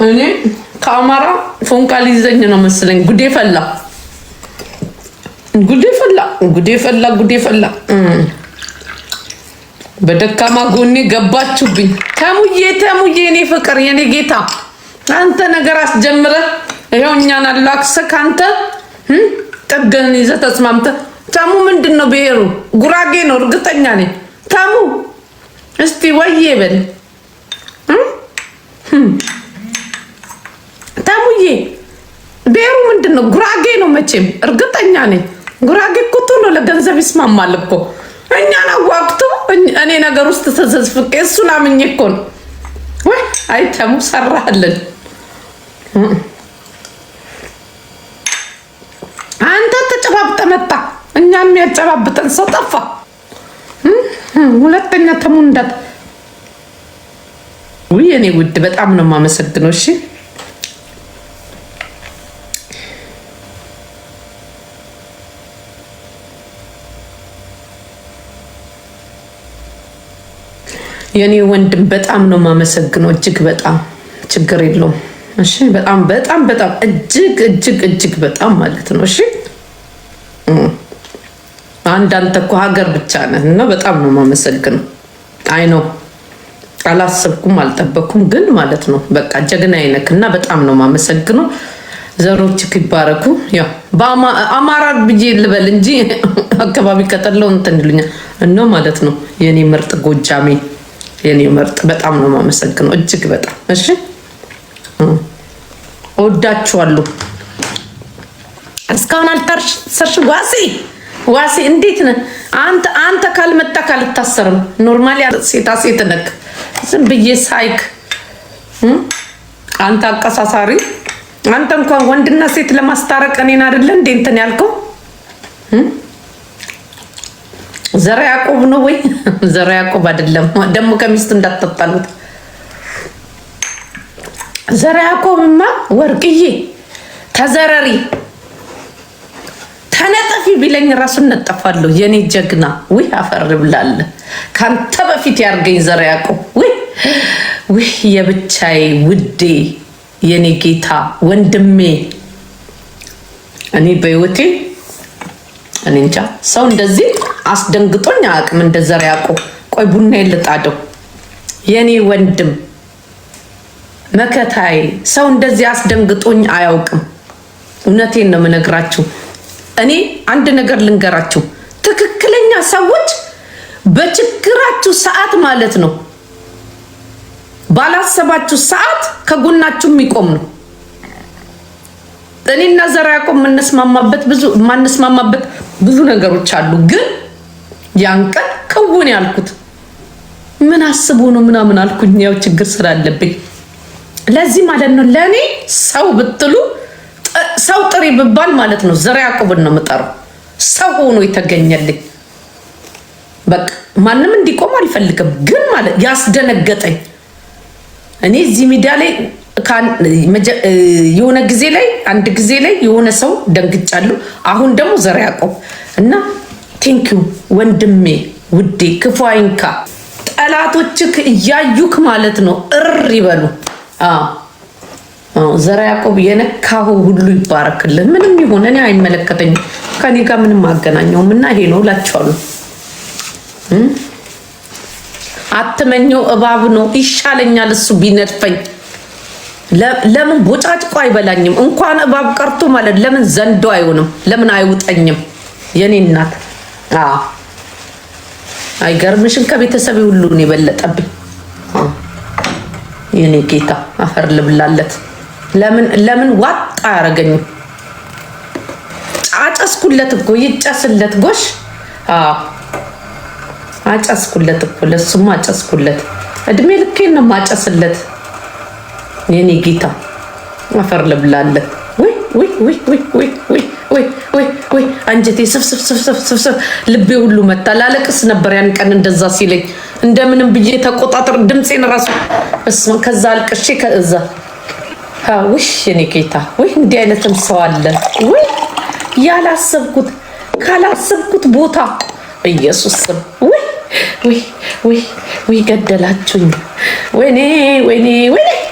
እኔ ካማራ ፎንቃ ሊዘኝ ነው መስለኝ። ጉዴ ፈላ በደካማ ጎኔ ገባችሁብኝ። ተሙዬ እኔ ፍቅር የኔ ጌታ አንተ ነገር አስጀምረ ይሄው እኛን አላክሰክ አንተ ጥገን ይዘህ ተስማምተህ። ተሙ ምንድነው ብሄሩ? ጉራጌ ነው እርግጠኛ ነኝ። ተሙ እስቲ ወዬ በል ተሙዬ ብሄሩ ምንድነው? ጉራጌ ነው መቼም እርግጠኛ ነኝ። ጉራጌ እኮ ቶሎ ለገንዘብ ይስማማል እኮ። እኛን አዋቅቶ እኔ ነገር ውስጥ ተዘዝፍቄ እሱን አምኜ እኮ ነው። ወይ አይ ተሙ ሰራህልን አንተ። ተጨባብጠ መጣ እኛን የሚያጨባብጠን ሰው ጠፋ። ሁለተኛ ተሙ እንዳት ወይ እኔ ውድ በጣም ነው የማመሰግነው። እሺ የኔ ወንድም በጣም ነው የማመሰግነው። እጅግ በጣም ችግር የለውም። እሺ በጣም እጅግ በጣም ማለት ነው። እሺ አንተ እኮ ሀገር ብቻ ነህ እና በጣም ነው የማመሰግነው። አይ ነው አላሰብኩም አልጠበኩም ግን ማለት ነው በቃ ጀግና አይነክ እና በጣም ነው የማመሰግነው። ዘሮችክ ይባረኩ። ያው በአማራ ብዬ ልበል እንጂ አካባቢ ከጠለው እንትን ይሉኛል እና ማለት ነው የኔ ምርጥ ጎጃሜ የኔ ምርጥ በጣም ነው የማመሰግነው እጅግ በጣም። እሺ ወዳችኋለሁ። እስካሁን አልታሰርሽ ዋሴ እንዴት ነህ አንተ? ካልመጣ ካልታሰርም ኖርማሊ ሴት ነክ ዝም ብዬ ሳይክ አንተ አቀሳሳሪ። አንተ እንኳን ወንድና ሴት ለማስታረቅ እኔን አይደለ እንዴ እንትን ያልከው? ዘራ ያዕቆብ ነው ወይ? ዘራ ያዕቆብ አይደለም ደግሞ ከሚስቱ እንዳትጣሉት። ዘራ ያዕቆብማ ወርቅዬ ተዘረሪ ተነጠፊ ቢለኝ ራሱን ነጠፋለሁ። የኔ ጀግና ወይ አፈር ብላለ ካንተ በፊት ያርገኝ ዘራ ያዕቆብ። ወይ የብቻዬ ውዴ የኔ ጌታ ወንድሜ እኔ በህይወቴ እኔ እንጃ ሰው እንደዚህ አስደንግጦኝ አያውቅም እንደ ዘራ ያዕቆብ። ቆይ ቡና ይልጣደው የኔ ወንድም መከታዬ ሰው እንደዚህ አስደንግጦኝ አያውቅም። እውነቴን ነው የምነግራችሁ። እኔ አንድ ነገር ልንገራችሁ፣ ትክክለኛ ሰዎች በችግራችሁ ሰዓት ማለት ነው ባላሰባችሁ ሰዓት ከጎናችሁ የሚቆም ነው። እኔና ዘራ ያዕቆብ የማንስማማበት ብዙ ነገሮች አሉ። ግን ያን ቀን ከውን ያልኩት ምን አስቦ ነው ምናምን አልኩኝ። ያው ችግር ስላለብኝ ለዚህ ማለት ነው ለኔ ሰው ብትሉ ሰው ጥሪ ብባል ማለት ነው ዘራ ያዕቆብን ነው የምጠራው። ሰው ሆኖ የተገኘልኝ በቃ ማንም እንዲቆም አልፈልግም። ግን ማለት ያስደነገጠኝ እኔ እዚህ ሚዲያ ላይ የሆነ አንድ ጊዜ ላይ የሆነ ሰው ደንግጫለሁ። አሁን ደግሞ ዘራ ያዕቆብ እና ቴንኪው ወንድሜ ውዴ ክፉ አይንካ። ጠላቶችክ እያዩክ ማለት ነው ይበሉ። ዘራ ያዕቆብ የነካሁ ሁሉ ይባረክልህ። ምንም ይሁን እኔ አይመለከተኝም። ከኔ ጋር ምንም አገናኘውም እና ይሄ ነው እላቸዋለሁ። አትመኘው እባብ ነው ይሻለኛል እሱ ቢነድፈኝ። ለምን ቦጫጭቆ አይበላኝም? እንኳን እባብ ቀርቶ ማለት ለምን ዘንዶ አይሆንም? ለምን አይውጠኝም? የኔ እናት አይገርምሽን? ከቤተሰብ ሁሉ ነው የበለጠብኝ። የኔ ጌታ አፈር ልብላለት። ለምን ዋጣ አያረገኝም? አጨስኩለት እኮ ይጨስለት ጎሽ። አጨስኩለት እኮ ለሱማ አጨስኩለት። እድሜ ልኬን ነው ማጨስለት። የኔ ጌታ አፈር ልብላለት። ወይ አንጀቴ ስፍስፍ ልቤ ሁሉ መታ። ላለቅስ ነበር ያን ቀን እንደዛ ሲለኝ። እንደምንም ብዬ ተቆጣጠር ድምፄን ራሱ እስማ ከዛ አልቅሼ ከዛ ውሽ የኔ ጌታ ወይ እንዲህ አይነትም ሰው አለ ወይ ያላሰብኩት ካላሰብኩት ቦታ ኢየሱስ ስም ወይ ገደላችሁኝ። ወይኔ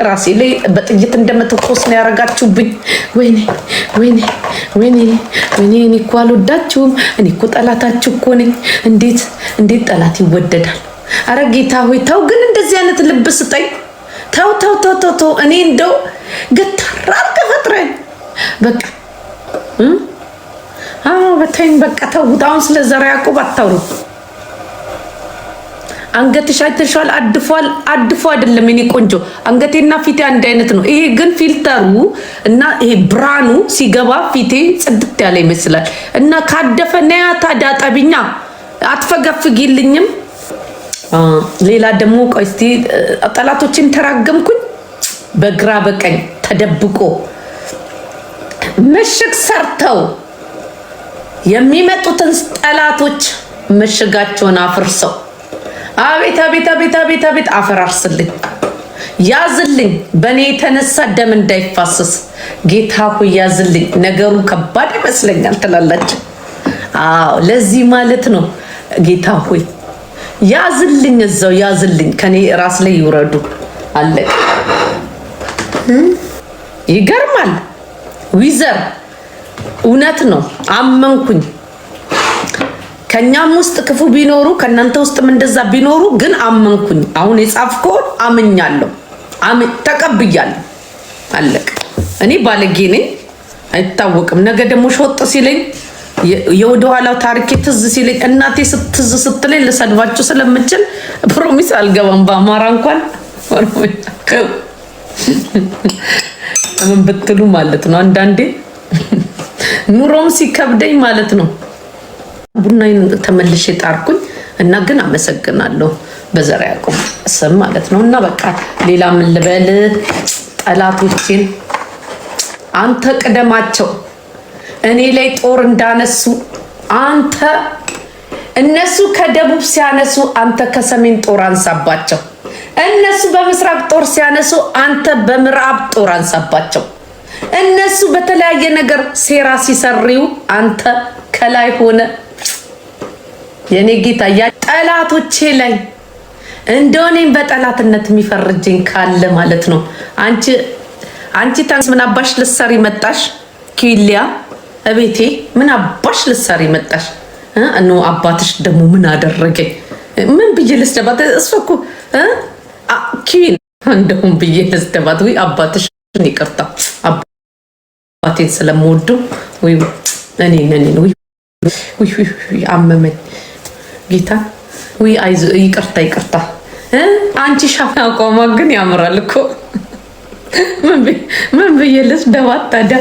ራሴ ላይ በጥይት እንደምትኮስ ነው ያረጋችሁብኝ። ወይኔ ወይኔ ወይኔ ወይኔ እኔ እኮ አልወዳችሁም። እኔ እኮ ጠላታችሁ እኮ ነኝ። እንዴት ጠላት ይወደዳል? አረ ጌታ ሆይ ተው ግን እንደዚህ አይነት ልብ ስጠኝ። ተው ተው ተው ተው ተው። እኔ እንደው ገተራር ከፈጥረኝ በቃ በተኝ በቃ ተውት። አሁን ስለ ዘራ ያዕቆብ አታውሩ። አንገትሽ አይተሻል፣ አድፎ አይደለም የኔ ቆንጆ። አንገቴና ፊቴ አንድ አይነት ነው። ይሄ ግን ፊልተሩ እና ይሄ ብርሃኑ ሲገባ ፊቴ ጽድት ያለ ይመስላል። እና ካደፈ ነያ ታዲያ ጠቢኛ አትፈገፍጊልኝም። ሌላ ደግሞ ቆይ እስቲ ጠላቶችን ተራገምኩኝ። በግራ በቀኝ ተደብቆ ምሽግ ሰርተው የሚመጡትን ጠላቶች ምሽጋቸውን አፍርሰው አቤት አቤት አቤት አቤት አቤት አፈራርስልኝ፣ ያዝልኝ። በእኔ የተነሳ ደም እንዳይፋሰስ ጌታ ሆይ ያዝልኝ። ነገሩ ከባድ ይመስለኛል ትላላችሁ። አዎ ለዚህ ማለት ነው ጌታ ሆይ ያዝልኝ፣ እዛው ያዝልኝ፣ ከኔ ራስ ላይ ይውረዱ። አለቅ ይገርማል። ዊዘር እውነት ነው። አመንኩኝ። ከኛም ውስጥ ክፉ ቢኖሩ ከናንተ ውስጥም እንደዛ ቢኖሩ ግን አመንኩኝ። አሁን የጻፍከውን አምኛለሁ፣ ተቀብያለሁ። አለቅ እኔ ባለጌ ነኝ አይታወቅም። ነገ ደግሞ ሾጥ ሲለኝ የወደ ኋላው ታሪኬ ትዝ ሲለኝ እናቴ ትዝ ስትለኝ ልሰድባችሁ ስለምችል ፕሮሚስ አልገባም። በአማራ እንኳን ምን ብትሉ ማለት ነው። አንዳንዴ ኑሮም ሲከብደኝ ማለት ነው ቡናዬን ተመልሼ ጣርኩኝ እና ግን አመሰግናለሁ በዘራ ያዕቆብ ስም ማለት ነው። እና በቃ ሌላ ምን ልበል? ጠላቶቼን አንተ ቅደማቸው። እኔ ላይ ጦር እንዳነሱ አንተ እነሱ ከደቡብ ሲያነሱ አንተ ከሰሜን ጦር አንሳባቸው። እነሱ በምስራቅ ጦር ሲያነሱ አንተ በምዕራብ ጦር አንሳባቸው። እነሱ በተለያየ ነገር ሴራ ሲሰሪው አንተ ከላይ ሆነ የኔ ጌታ ያ ጠላቶቼ ላይ እንደሆነኝ በጠላትነት የሚፈርጅኝ ካለ ማለት ነው። አንቺ ታንስ ምን አባሽ ልትሰሪ መጣሽ? ኪሊያ እቤቴ ምን አባሽ ልትሰሪ መጣሽ? እነሆ አባትሽ ደግሞ ምን አደረገኝ? ምን ብዬ ልስደባት? እሱ እኮ ኪል እንደውም ብዬ ልስደባት? ወይ አባትሽን ይቅርታ፣ አባቴን ስለምወዱ ወይ እኔ ወይ አመመኝ ጌታ ወይ አይዞ ይቅርታ። አንቺ ሻፋ ቆማ ግን ያምራል እኮ ምን ብዬ ልስደባት ታዲያ?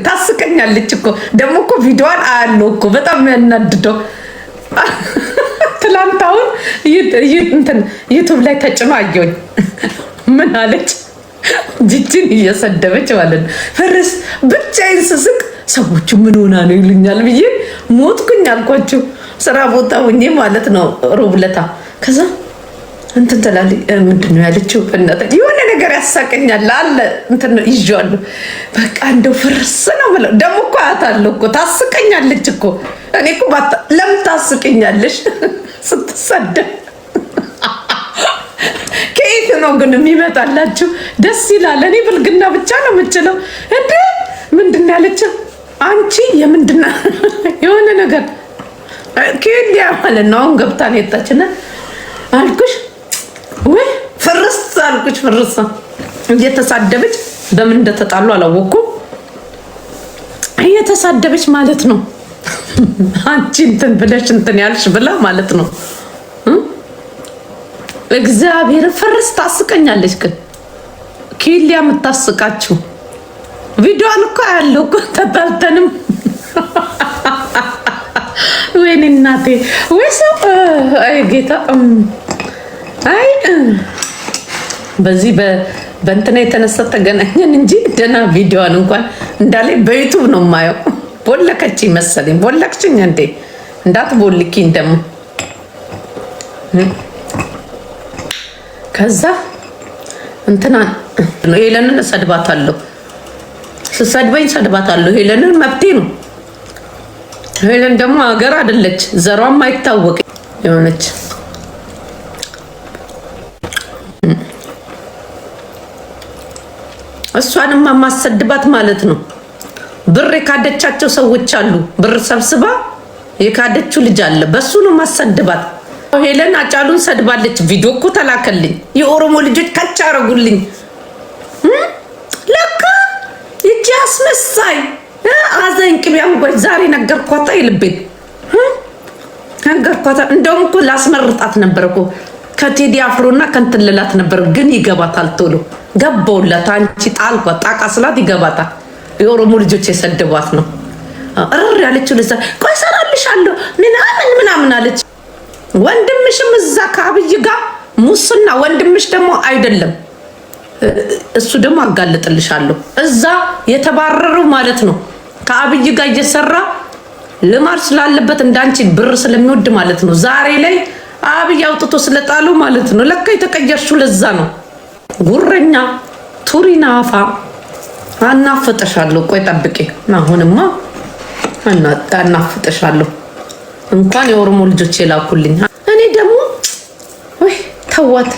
ታስቀኛለች እኮ ደግሞ እኮ ቪዲዮዋን አያለው እኮ በጣም ያናድደው። ትላንታውን ዩቱብ ላይ ተጭኖ አየሁኝ። ምን አለች? ጂጂን እየሰደበች ማለት ነው። ፍርስ ብቻዬን ስስቅ ሰዎቹ ምን ሆና ነው ይሉኛል ብዬ ሞትኩኝ አልኳቸው። ስራ ቦታ ሆኜ ማለት ነው ሮብለታ። ከዛ እንትን ትላለች። ምንድን ነው ያለችው? በእናትህ የሆነ ነገር ያሳቀኛል አለ እንትን ይዤዋለሁ። በቃ እንደው ፍርስ ነው ብለው ደግሞ እኮ አያታለሁ እኮ ታስቀኛለች እኮ። እኔ እኮ ለምን ታስቀኛለች ስትሰደብ? ከየት ነው ግን የሚመጣላችሁ? ደስ ይላል። እኔ ብልግና ብቻ ነው የምችለው። እንደ ምንድን ነው ያለችው? አንቺ የምንድና የሆነ ነገር ኪሊያ ማለት ነው። አሁን ገብታ ነው የወጣችና አልኩሽ ወይ ፍርስ አልኩሽ። ፍርስ እየተሳደበች በምን እንደተጣሉ አላወኩም። እየተሳደበች ማለት ነው። አንቺ እንትን ብለሽ እንትን ያልሽ ብላ ማለት ነው። እግዚአብሔር ፍርስ ታስቀኛለች። ግን ኪሊያ የምታስቃችሁ ቪዲዮን እኮ ያለው እኮ ተጣልተንም ወይኔ እናቴ ወይ ሰው አይ ጌታ አይ በዚህ በእንትና የተነሳ ተገናኘን እንጂ ደህና ቪዲዮን እንኳን እንዳለ በዩቱብ ነው የማየው። ቦለከች መሰለኝ። ቦለክችኝ እንዴ? እንዳትቦልኪኝ ደግሞ። ከዛ እንትና ነው ሄለንን ሰድባታለሁ። ስሰድበኝ ሰድባታለሁ። ሄለንን መብቴ ነው። ሄለን ደግሞ ሀገር አይደለች፣ ዘሯም አይታወቅ የሆነች እሷንም ማሰድባት ማለት ነው። ብር የካደቻቸው ሰዎች አሉ። ብር ሰብስባ የካደችው ልጅ አለ። በሱ ነው ማሰድባት። ሄለን አጫሉን ሰድባለች። ቪዲዮ እኮ ተላከልኝ። የኦሮሞ ልጆች ካቻ አረጉልኝ። ለካ ይቺ አስመሳይ አዘኝ ቅቢያም ጎይ ዛሬ ነገርኳታ። ይልቤት ነገርኳታ። እንደውም እኮ ላስመርጣት ነበር እኮ ከቴዲ አፍሮና ከንትልላት ነበር፣ ግን ይገባታል። ቶሎ ገባውላት። አንቺ ጣልኳ ጣቃ ስላት ይገባታል። የኦሮሞ ልጆች የሰደቧት ነው እርር ያለችው። ለዛ ቆይ ሰራልሻለሁ ምናምን አለች። ወንድምሽም እዛ ከአብይ ጋር ሙስና፣ ወንድምሽ ደግሞ አይደለም እሱ ደግሞ አጋልጥልሻለሁ። እዛ የተባረረው ማለት ነው ከአብይ ጋር እየሰራ ልማር ስላለበት እንዳንቺ ብር ስለሚወድ ማለት ነው። ዛሬ ላይ አብይ አውጥቶ ስለጣሉ ማለት ነው። ለካ የተቀየርሽው ለዛ ነው። ጉረኛ ቱሪና አፋ አናፍጥሻለሁ። ቆይ ጠብቄ አሁንማ አናፍጥሻለሁ። እንኳን የኦሮሞ ልጆች የላኩልኝ። እኔ ደግሞ ወይ ተዋት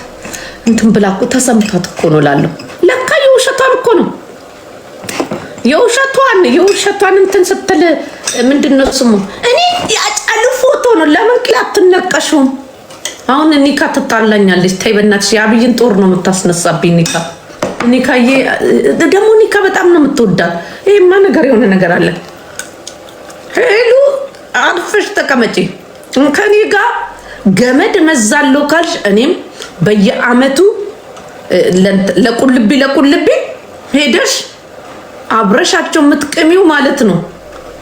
እንትን ብላኩ ተሰምቷት እኮ ነው ላለሁ። ለካ የውሸቷን እኮ ነው የውሸቷን እንትን ስትል ምንድነው ስሙ? እኔ ያጫሉ ፎቶ ነው። ለምን ቅላት ትነቀሹም? አሁን ኒካ ትጣላኛለች። ተይ በእናትሽ የአብይን ጦር ነው የምታስነሳብኝ። ኒካዬ ደግሞ ኒካ በጣም ነው የምትወዳት። ይሄማ ነገር የሆነ ነገር አለ። ሄሉ አርፈሽ ተቀመጪ። ከኔ ጋር ገመድ መዛለው ካልሽ እኔም በየአመቱ ለቁልቢ ሄደሽ አብረሻቸው የምትቀሚው ማለት ነው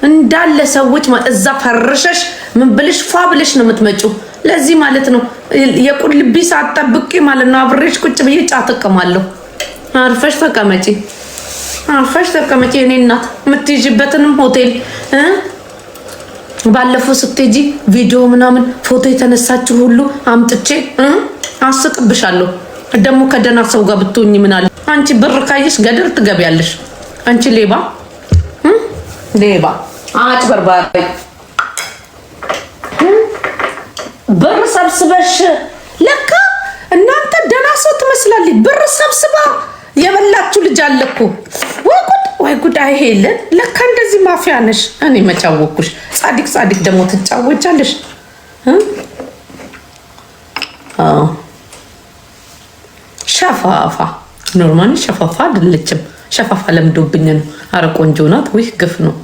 እንዳለ ሰዎች እዛ ፈርሸሽ ምን ብለሽ ፏ ብለሽ ነው የምትመጪው። ለዚህ ማለት ነው የቁልቢ ሳትጠብቂ ማለት ነው አብረሽ ቁጭ ብዬ ጫት እቀማለሁ። አርፈሽ ተቀመጪ። እኔ እናት የምትይዥበትንም ሆቴል ባለፈው ስትሄጂ ቪዲዮ ምናምን ፎቶ የተነሳችሁ ሁሉ አምጥቼ አስቅብሻለሁ። ደግሞ ከደህና ሰው ጋር ብትሆኚ ምን አለ? አንቺ ብር ካየሽ ገደር ትገቢያለሽ። አንቺ ሌባ አጭበርባሪ ብር ሰብስበሽ ለካ እናንተ ደህና ሰው ትመስላለች። ብር ሰብስባ የበላችሁ ልጅ አለ እኮ። ወይ ጉድ አይሄለን። ለካ እንደዚህ ማፊያ ነሽ። እኔ መጫወኩሽ። ጻድቅ ደግሞ ትጫወቻለሽ። ሸፋፋ ኖርማሊ ሸፋፋ አይደለችም። ሸፋፋ ለምዶብኝ ነው። አረ ቆንጆ ናት። ወይ ግፍ ነው።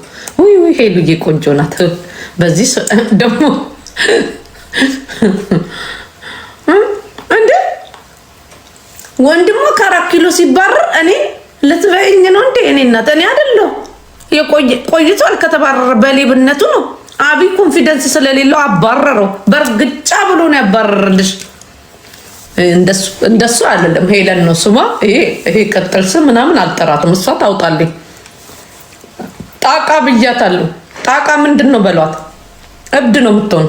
ወይ ሄሉዬ ቆንጆ ናት። በዚህ ደግሞ እንዴ ወንድሞ ከ4 ኪሎ ሲባረር እኔ ልትበይኝ ነው እንዴ? እኔ እናት እኔ አይደለሁ ቆይቷል ከተባረረ በሌብነቱ ነው። አብይ ኮንፊደንስ ስለሌለው አባረረው። በርግጫ ብሎ ነው ያባረረልሽ። እንደሱ አይደለም። ሄለን ነው ስሟ። ይሄ ቀጥል ስም ምናምን አልጠራትም። እሷ ታውጣልኝ። ጣቃ ብያታለሁ። ጣቃ ምንድን ነው በሏት። እብድ ነው የምትሆን።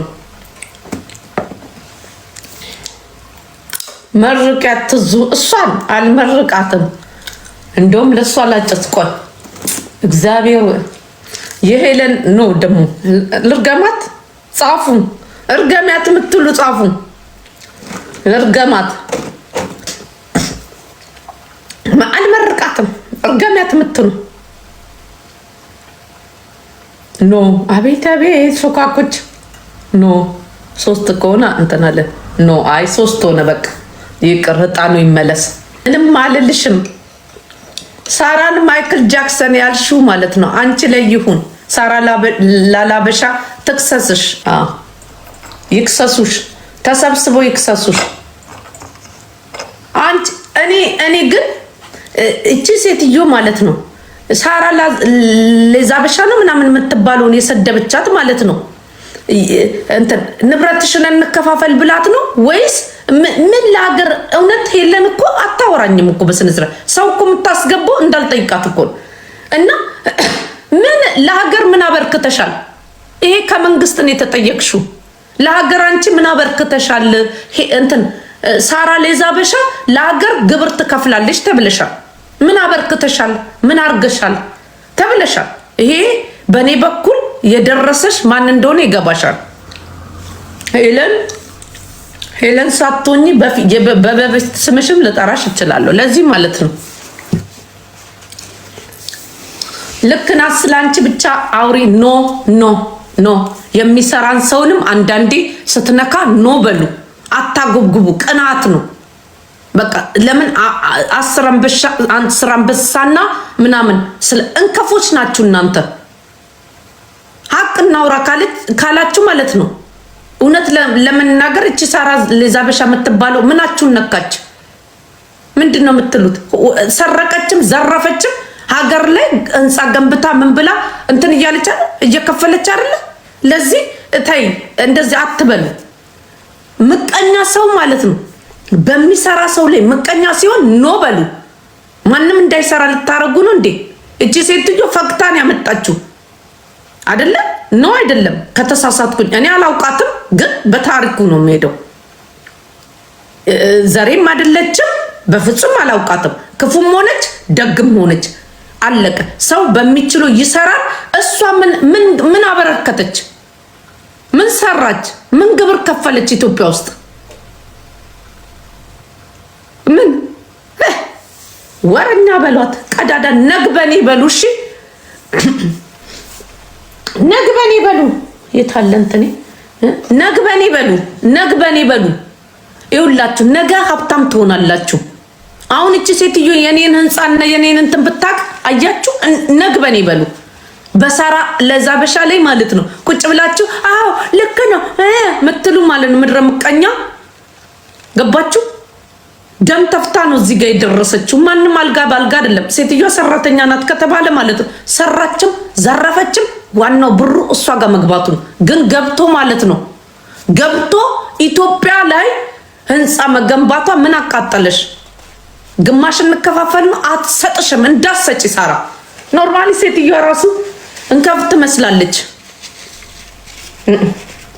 መርቂያት ትዙ። እሷን አልመርቃትም። እንደውም ለእሷ ላጨስቆል እግዚአብሔር የሄለን ነው ደግሞ ልርገማት። ጻፉ እርገሚያት የምትሉ ጻፉ። እርገማት አልመርቃትም። እርገሚያት የምትሉ ኖ አቤት ሾካኮች ኖ 3 ከሆነ እንትን አለ ኖ አይ 3 ሆነ በቃ ይቅር። ህጣኑ ይመለስ። ምንም አልልሽም። ሳራን ማይክል ጃክሰን ያልሽው ማለት ነው አንቺ ላይ ይሁን። ሳራ ላላበሻ ትክሰስሽ። ይክሰሱሽ፣ ተሰብስበው ይክሰሱሽ። አንቺ እኔ ግን እቺ ሴትዮ ማለት ነው ሳራ ለዛበሻ ነው ምናምን የምትባለውን የሰደበቻት ማለት ነው። እንትን ንብረትሽን እንከፋፈል ብላት ነው ወይስ ምን? ለሀገር እውነት ሄለን እኮ አታወራኝም እኮ በስነ ስርዓት። ሰው እኮ የምታስገባው እንዳልጠይቃት እኮ እና ምን ለሀገር ምን አበርክተሻል? ይሄ ከመንግስት ነው የተጠየቅሽው። ለሀገር አንቺ ምን አበርክተሻል? እንትን ሳራ ለዛበሻ ለሀገር ግብር ትከፍላለች ተብለሻል። ምን አበርክተሻል? ምን አርገሻል ተብለሻል። ይሄ በእኔ በኩል የደረሰሽ ማን እንደሆነ ይገባሻል። ሄለን ሳትሆኚ በበፊት ስምሽም ልጠራሽ እችላለሁ። ለዚህ ማለት ነው ልክና ስላንቺ ብቻ አውሪ። ኖ ኖ ኖ የሚሰራን ሰውንም አንዳንዴ ስትነካ ኖ በሉ። አታጎብጉቡ። ቅናት ነው በቃ። ለምን አስር አንበሳና ምናምን ስለ እንከፎች ናችሁ እናንተ። ሀቅ እናውራ ካላችሁ ማለት ነው። እውነት ለመናገር እቺ ሳራ ለዛበሻ የምትባለው ምናችሁን ነካች? ምንድን ነው የምትሉት? ሰረቀችም ዘረፈችም ሀገር ላይ ህንፃ ገንብታ ምን ብላ እንትን እያለች እየከፈለች አይደለ? ለዚህ ታይ እንደዚህ አትበሉ። ምቀኛ ሰው ማለት ነው በሚሰራ ሰው ላይ ምቀኛ ሲሆን ኖ በሉ። ማንም እንዳይሰራ ልታረጉ ነው እንዴ? እቺ ሴትዮ ፈቅታን ያመጣችሁ አይደለ? ኖ አይደለም። ከተሳሳትኩኝ እኔ አላውቃትም፣ ግን በታሪኩ ነው የምሄደው። ዘሬም አይደለችም፣ በፍጹም አላውቃትም። ክፉም ሆነች ደግም ሆነች አለቀ። ሰው በሚችለው ይሰራል። እሷ ምን አበረከተች? ምን ሰራች? ምን ግብር ከፈለች? ኢትዮጵያ ውስጥ ምን ወረኛ በሏት፣ ቀዳዳ ነግበኔ በሉ። እሺ ነግበኔ በሉ። የታለንተኔ ነግበኔ በሉ፣ ነግበኔ በሉ። ይኸውላችሁ ነገ ሀብታም ትሆናላችሁ። አሁን እቺ ሴትዮ የኔን ህንፃና የኔን እንትን ብታቅ አያችሁ። ነግበኔ በሉ። በሳራ ለዛበሻ ላይ ማለት ነው ቁጭ ብላችሁ አዎ ልክ ነው ምትሉ ማለት ነው። ምድረ ምቀኛ ገባችሁ? ደም ተፍታ ነው እዚህ ጋር የደረሰችው። ማንም አልጋ ባልጋ አይደለም። ሴትዮዋ ሰራተኛ ናት ከተባለ ማለት ነው ሰራችም ዘረፈችም ዋናው ብሩ እሷ ጋር መግባቱ ነው። ግን ገብቶ ማለት ነው ገብቶ ኢትዮጵያ ላይ ህንፃ መገንባቷ ምን አቃጠለሽ? ግማሽ እንከፋፈል ነው። አትሰጥሽም። እንዳሰጪ ሳራ ኖርማሊ ሴትዮዋ ራሱ እንከፍት ትመስላለች።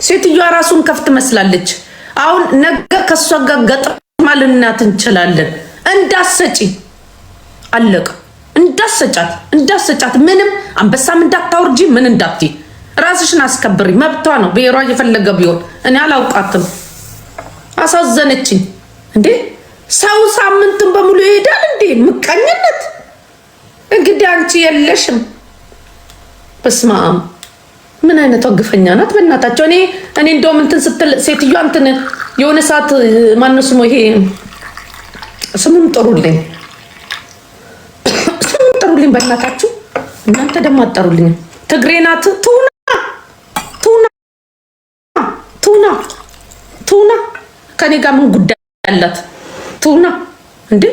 ሴትዮዋ ራሱ እንከፍት ትመስላለች። አሁን ነገ ከሷ ጋር ገጥማ ልናት እንችላለን። እንዳሰጪ አለቀ። እንዳሰጫት ምንም አንበሳም እንዳታወርጂ ምን እንዳትይ ራስሽን አስከብሪ። መብቷ ነው። ብሔሯ እየፈለገ ቢሆን እኔ አላውቃትም። አሳዘነችኝ እንዴ! ሰው ሳምንትን በሙሉ ይሄዳል እንዴ? ምቀኝነት እንግዲህ አንቺ የለሽም። በስመ አብ ምን አይነቷ ግፈኛ ናት በእናታቸው። እኔ እንደውም እንትን ስትል ሴትዮዋ እንትን የሆነ ሰዓት ማነው ስሙ ይሄ ስሙም ጥሩልኝ በእናታችሁ። እናንተ ደግሞ አጠሩልኝ። ትግሬ ናት። ቱና ከኔ ጋር ምን ጉዳይ አላት? ቱና እንዴ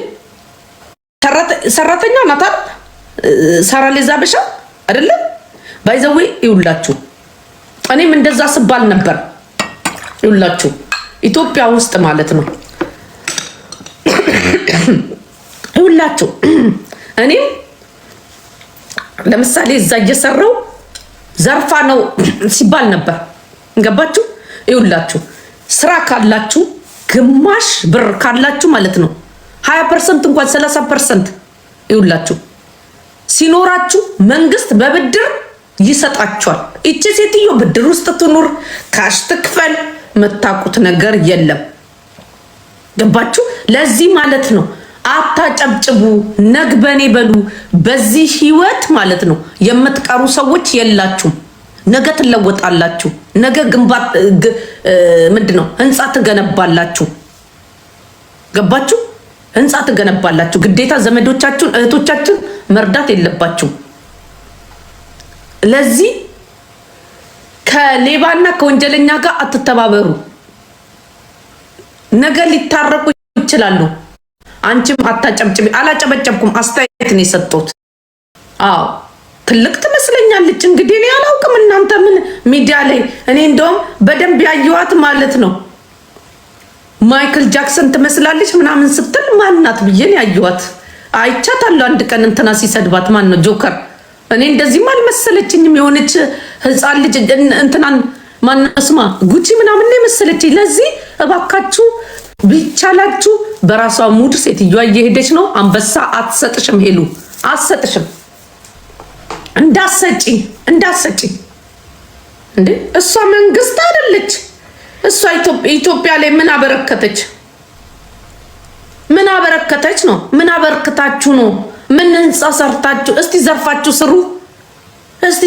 ሰራተኛ ናት አይደል? ሳራ ለዛበሻ አይደለም ባይዘዌ ይውላችሁ። እኔም እንደዛ ስባል ነበር ይውላችሁ። ኢትዮጵያ ውስጥ ማለት ነው ይውላችሁ። እኔም ለምሳሌ እዛ እየሰራው ዘርፋ ነው ሲባል ነበር። ገባችሁ? ይውላችሁ ስራ ካላችሁ ግማሽ ብር ካላችሁ ማለት ነው 20% እንኳን 30% ይውላችሁ ሲኖራችሁ መንግስት በብድር ይሰጣችኋል። እቺ ሴትዮ ብድር ውስጥ ትኑር ካሽ ትክፈል መታቁት ነገር የለም። ገባችሁ? ለዚህ ማለት ነው አታጨብጭቡ፣ ነግበኔ በሉ። በዚህ ህይወት ማለት ነው የምትቀሩ ሰዎች የላችሁም። ነገ ትለወጣላችሁ። ነገ ግንባት ምንድነው ህንፃ ትገነባላችሁ። ገባችሁ? ህንፃ ትገነባላችሁ። ግዴታ ዘመዶቻችሁን እህቶቻችሁን መርዳት የለባችሁ። ለዚህ ከሌባና ከወንጀለኛ ጋር አትተባበሩ። ነገ ሊታረቁ ይችላሉ። አንቺም አታጨብጭቢ። አላጨበጨብኩም፣ አስተያየት ነው የሰጠሁት። አዎ ትልቅ ትመስለኛለች። እንግዲህ እኔ አላውቅም። እናንተ ምን ሚዲያ ላይ እኔ እንደውም በደንብ ያየዋት ማለት ነው ማይክል ጃክሰን ትመስላለች ምናምን ስትል ማናት ብዬን ያየዋት አይቻታለሁ። አንድ ቀን እንትና ሲሰድባት ማን ነው ጆከር። እኔ እንደዚህም አልመሰለችኝም። የሆነች ህፃን ልጅ እንትናን ማነስማ ጉቺ ምናምን ነው የመሰለችኝ። ለዚህ እባካችሁ ቢቻላችሁ በራሷ ሙድ ሴትዮዋ እየሄደች ነው። አንበሳ አትሰጥሽም፣ ሄሉ አትሰጥሽም። እንዳሰጪ እንዴ እሷ መንግስት አይደለች። እሷ ኢትዮጵያ ላይ ምን አበረከተች? ምን አበረከተች ነው? ምን አበረከታችሁ ነው? ምን ህንፃ ሰርታችሁ? እስቲ ዘርፋችሁ ስሩ። እስቲ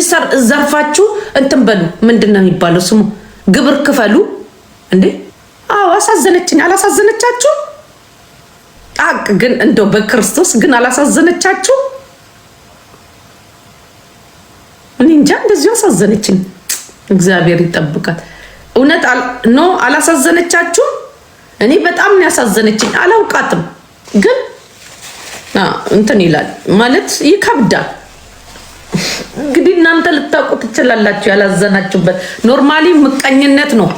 ዘርፋችሁ እንትን በሉ። ምንድነው የሚባለው ስሙ? ግብር ክፈሉ እንዴ! አዎ አሳዘነችኝ። አላሳዘነቻችሁ? አቅ ግን እንደው በክርስቶስ ግን አላሳዘነቻችሁ? እኔ እንጃ እንደዚህ አሳዘነችኝ። እግዚአብሔር ይጠብቃት። እውነት ኖ አላሳዘነቻችሁ? እኔ በጣም ነው ያሳዘነችኝ። አላውቃትም ግን እንትን ይላል ማለት ይከብዳል። እንግዲህ እናንተ ልታውቁ ትችላላችሁ ያላዘናችሁበት። ኖርማሊ ምቀኝነት ነው።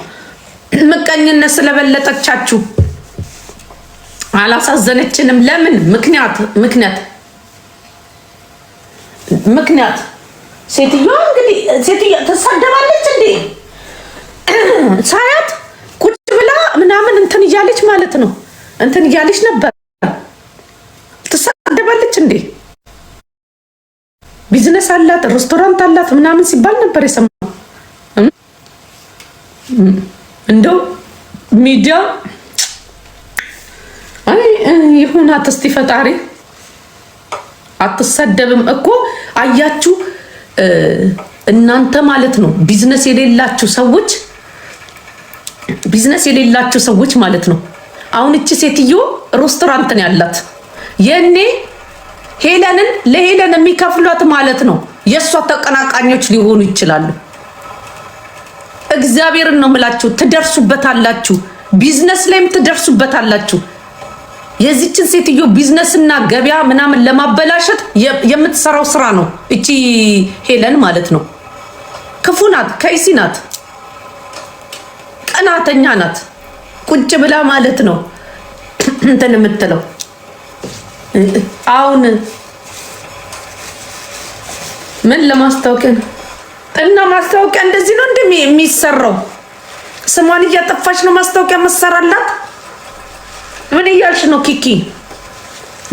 ምቀኝነት ስለበለጠቻችሁ አላሳዘነችንም። ለምን? ምክንያት ሴትዮዋ እንግዲህ ሴትዮዋ ተሳደባለች እንዴ? ሳያት ቁጭ ብላ ምናምን እንትን እያለች ማለት ነው። እንትን እያለች ነበር። ትሳደባለች እንዴ? ቢዝነስ አላት፣ ሬስቶራንት አላት ምናምን ሲባል ነበር የሰማው። እንደው ሚዲያ ይሁናት እስቲ ፈጣሪ። አትሰደብም እኮ አያችሁ እናንተ ማለት ነው። ቢዝነስ የሌላችሁ ሰዎች ማለት ነው። አሁን እቺ ሴትዮ ሬስቶራንት ነው ያላት። የኔ ለሄለን የሚከፍሏት ማለት ነው የእሷ ተቀናቃኞች ሊሆኑ ይችላሉ። እግዚአብሔርን ነው የምላችሁ። ትደርሱበታላችሁ። ቢዝነስ ላይም ትደርሱበታላችሁ። የዚችን ሴትዮ ቢዝነስና ገበያ ምናምን ለማበላሸት የምትሰራው ስራ ነው እቺ ሄለን ማለት ነው። ክፉ ናት፣ ከይሲ ናት፣ ቀናተኛ ናት። ቁጭ ብላ ማለት ነው እንትን የምትለው አሁን ምን ለማስታወቂያ ነው? እና ማስታወቂያ እንደዚህ ነው እንደሚሰራው። ስሟን እያጠፋች ነው ማስታወቂያ መሰራላት። ምን እያልሽ ነው ኪኪ?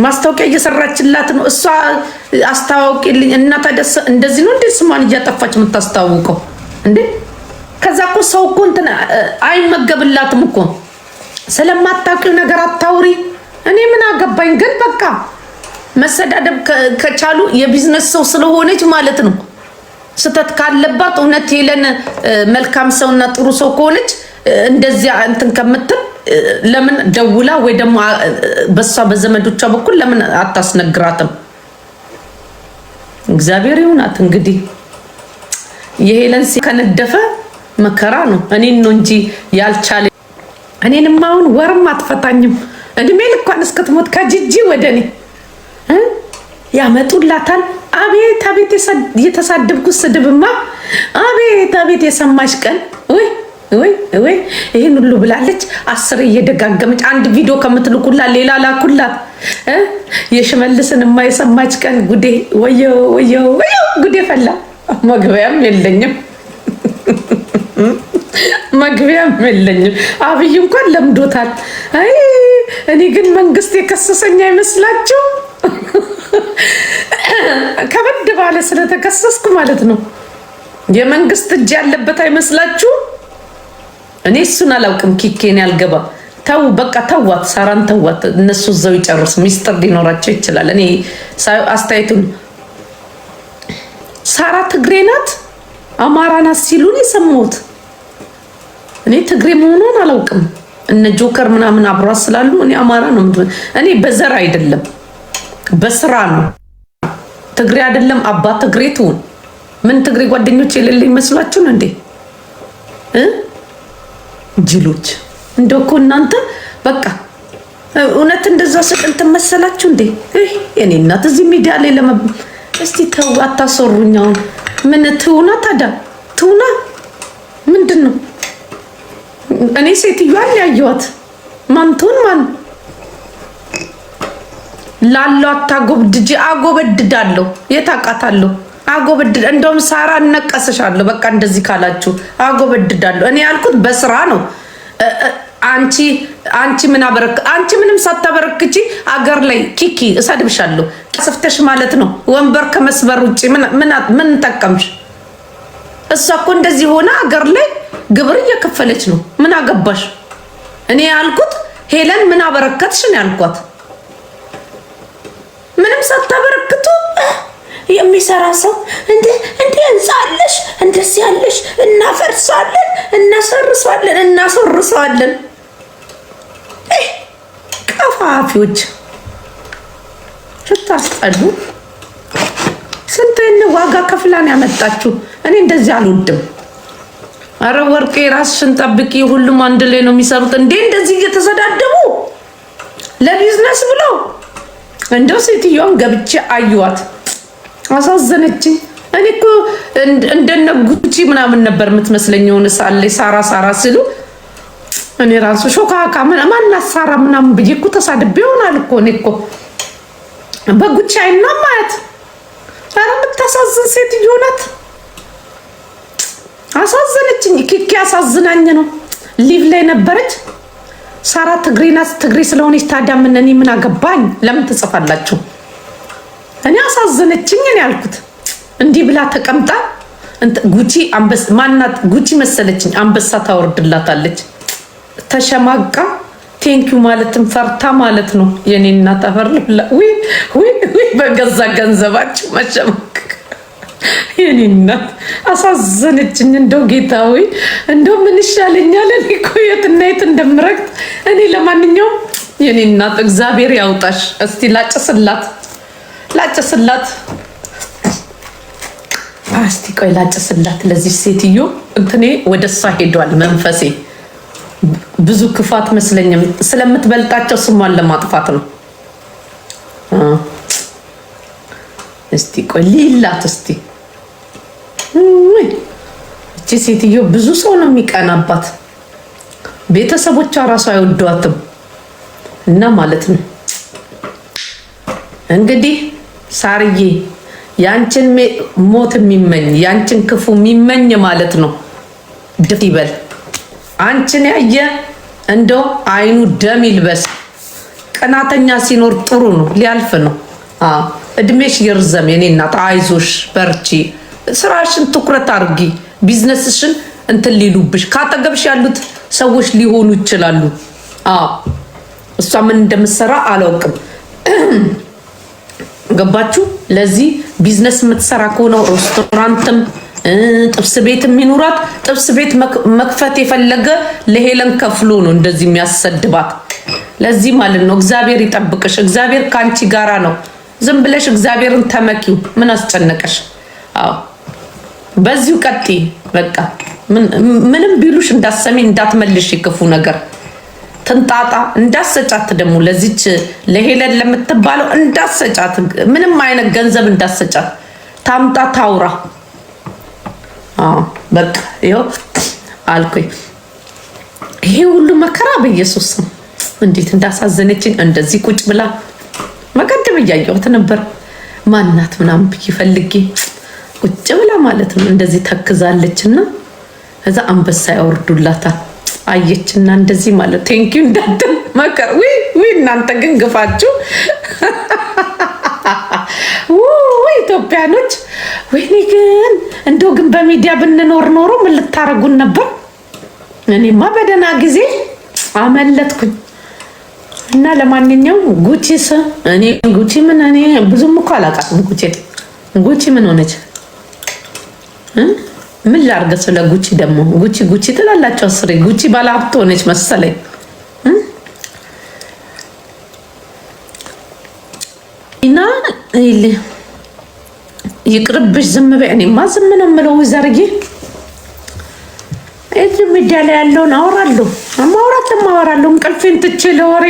ማስታወቂያ እየሰራችላት ነው እሷ። አስተዋውቂልኝ እና ታደሰ እንደዚህ ነው እንዴ ስሟን እያጠፋች የምታስተዋውቀው እንዴ? ከዛ እኮ ሰው እኮ እንትን አይመገብላትም እኮ። ስለማታውቂው ነገር አታውሪ። እኔ ምን አገባኝ? ግን በቃ መሰዳደብ ከቻሉ የቢዝነስ ሰው ስለሆነች ማለት ነው። ስተት ካለባት እውነት ሄለን መልካም ሰውና ጥሩ ሰው ከሆነች እንደዚያ እንትን ከምትል ለምን ደውላ ወይ ደግሞ በሷ በዘመዶቿ በኩል ለምን አታስነግራትም? እግዚአብሔር ይሁናት እንግዲህ። የሄለን ከነደፈ መከራ ነው። እኔን ነው እንጂ ያልቻለ። እኔንም አሁን ወርም አትፈታኝም። እድሜ ልኳን እስክትሞት ከጅጂ ወደኔ ያመጡላታል። አቤት አቤት የተሳደብኩት ስድብማ፣ አቤት አቤት የሰማሽ ቀን ወይ ይሄን ሁሉ ብላለች። 10 እየደጋገመች አንድ ቪዲዮ ከምትልኩላት ሌላ ላኩላት። የሽመልስን የማይሰማች ቀን ጉዴ! ወዮ ጉዴ ፈላ። መግቢያም የለኝም አብይ እንኳን ለምዶታል። አይ እኔ ግን መንግስት የከሰሰኝ አይመስላችሁ? ከበድ ባለ ስለተከሰስኩ ማለት ነው። የመንግስት እጅ ያለበት አይመስላችሁ? እኔ እሱን አላውቅም። ኪኬን ያልገባ ተው፣ በቃ ተዋት፣ ሳራን ተዋት። እነሱ እዛው ይጨርስ። ሚስጥር ሊኖራቸው ይችላል። እኔ አስተያየቱን ሳራ ትግሬ ናት አማራ ናት ሲሉን የሰማሁት። እኔ ትግሬ መሆኗን አላውቅም። እነ ጆከር ምናምን አብሯት ስላሉ እኔ አማራ ነው። እኔ በዘር አይደለም በስራ ነው። ትግሬ አይደለም አባ ትግሬ ትሁን ምን ትግሬ ጓደኞች የሌለ ይመስላችሁ እንዴ? ጅሎች እንደው እኮ እናንተ በቃ እውነት እንደዛ ስቅል ትመሰላችሁ እንዴ? የኔ እናት እዚህ ሚዲያ ላይ እስቲ ተው አታሰሩኝ። አሁን ምን ትሁና ታዲያ? ትሁና ምንድን ነው? እኔ ሴትዮዋን ያየኋት ማን ትሁን ማን ላለው አታጎብድጂ። አጎበድዳለሁ። የት አውቃታለሁ? አጎበድድ እንደውም ሳራ እነቀስሻለሁ። በቃ እንደዚህ ካላችሁ አጎበድዳለሁ። እኔ ያልኩት በስራ ነው። አንቺ ምን አንቺ ምንም ሳታበረክቺ አገር ላይ ኪኪ እሰድብሻለሁ። ሰፍተሽ ማለት ነው ወንበር ከመስበር ውጪ ምን ጠቀምሽ? እሷ እኮ እንደዚህ ሆነ አገር ላይ ግብር እየከፈለች ነው። ምን አገባሽ? እኔ ያልኩት ሄለን ምን አበረከትሽ ነው ያልኳት። ምንም ሳታበረክቱ የሚሰራ ሰው እንዴ እንጻለሽ እንደዚህ ያለሽ እናፈርሳለን፣ እናሰርሳለን፣ እናሰርሳለን። ቀፋፊዎች ስታስጠሉ። ስንትን ዋጋ ከፍላን ያመጣችሁ። እኔ እንደዚህ አልወድም። አረ ወርቄ ራስሽን ጠብቂ። ሁሉም አንድ ላይ ነው የሚሰሩት እንዴ እንደዚህ እየተሰዳደቡ ለቢዝነስ ብለው። እንደው ሴትዮዋን ገብቼ አዩዋት፣ አሳዘነችኝ። እኔ እኮ እንደነ ጉቺ ምናምን ነበር የምትመስለኝ የሆነ ሳለ ሳራ ሲሉ እኔ ራሱ ሾካካ ማናት ሳራ ምናምን ብዬ እኮ ተሳድቤ ይሆናል እኮ። እኔ እኮ በጉቺ አይና ማየት አረ የምታሳዝን ሴትዮ ናት። አሳዘነችኝ። ኪኪ አሳዝናኝ ነው። ሊቭ ላይ ነበረች ሳራ። ትግሬ ናት። ትግሬ ስለሆነች ታዲያ እኔ ምን አገባኝ? ለምን ትጽፋላችሁ? እኔ አሳዘነችኝ። እኔ ያልኩት እንዲህ ብላ ተቀምጣ ጉቺ አንበስ ማናት? ጉቺ መሰለችኝ። አንበሳ ታወርድላታለች። ተሸማቃ ቴንኪዩ ማለትም ፈርታ ማለት ነው። የኔ እናት አፈርላ ወይ በገዛ ገንዘባችሁ መሸማቅ። የኔ እናት አሳዘነችኝ። እንደው ጌታ ወይ እንደው ምን ይሻለኛል? እኔ እኮ የትና የት እንደምረግጥ እኔ። ለማንኛውም የኔ እናት እግዚአብሔር ያውጣሽ። እስቲ ላጭስላት። እስቲ ቆይ ላጭስላት ለዚህ ሴትዮ። እንትኔ ወደሷ ሄዷል መንፈሴ። ብዙ ክፋት መስለኝም ስለምትበልጣቸው ስሟን ለማጥፋት ነው። እስቲ ቆይ ሊላት እስቲ። እቺ ሴትዮ ብዙ ሰው ነው የሚቀናባት። ቤተሰቦቿ ራሱ አይወዷትም እና ማለት ነው። እንግዲህ ሳርዬ ያንቺን ሞት የሚመኝ ያንቺን ክፉ የሚመኝ ማለት ነው ድፍ ይበል። አንቺን ያየ እንደው አይኑ ደም ይልበስ። ቀናተኛ ሲኖር ጥሩ ነው፣ ሊያልፍ ነው። እድሜሽ ይርዘም የኔ እናት። አይዞሽ በርቺ። ስራሽን ትኩረት አድርጊ። ቢዝነስሽን እንትን ሊሉብሽ ካጠገብሽ ያሉት ሰዎች ሊሆኑ ይችላሉ። እሷ ምን እንደምትሰራ አላውቅም። ገባችሁ? ለዚህ ቢዝነስ የምትሰራ ከሆነ ሬስቶራንትም ጥብስ ቤት የሚኖራት ጥብስ ቤት መክፈት የፈለገ ለሄለን ከፍሎ ነው እንደዚህ የሚያሰድባት። ለዚህ ማለት ነው እግዚአብሔር ይጠብቅሽ። እግዚአብሔር ካንቺ ጋራ ነው። ዝም ብለሽ እግዚአብሔርን ተመኪው። ምን አስጨነቀሽ? በዚሁ ቀጥይ። በቃ ምንም ቢሉሽ እንዳሰሚ እንዳትመልሽ። ክፉ ነገር ትንጣጣ እንዳሰጫት ደግሞ ለዚች ለሄለን ለምትባለው እንዳሰጫት። ምንም አይነት ገንዘብ እንዳሰጫት። ታምጣ ታውራ። በቃ ይኸው አልኩኝ። ይሄ ሁሉ መከራ በኢየሱስ ስም እንዴት እንዳሳዘነችኝ። እንደዚህ ቁጭ ብላ መቀደም እያየሁት ነበር። ማናት ምናምን ብዬ ፈልጌ ቁጭ ብላ ማለት ነው እንደዚህ ተክዛለችና እዛ አንበሳ ያወርዱላታል። አየችና እንደዚህ ማለት ቴንኪው እንዳትል መከር። ወይ እናንተ ግን ግፋችሁ። ኢትዮጵያኖች ወይኔ ግን እንደው ግን በሚዲያ ብንኖር ኖሮ ምን ልታረጉን ነበር? እኔማ በደህና ጊዜ አመለጥኩኝ። እና ለማንኛውም ጉቺስ እኔ ጉቺ ምን እኔ ብዙም እኮ አላውቃትም። ጉቺ ምን ሆነች? ምን ላርገ? ስለ ጉቺ ደግሞ ጉቺ ትላላችሁ አስሬ። ጉቺ ባለሀብት ሆነች መሰለኝ። እና ይቅርብሽ፣ ዝም በይ። እኔማ ዝም ነው የምለው። ዘርዬ ሚዲያ ላይ ያለውን አወራለሁ። ማውራትም አወራለሁ። እንቅልፌን ትቼ ለወሬ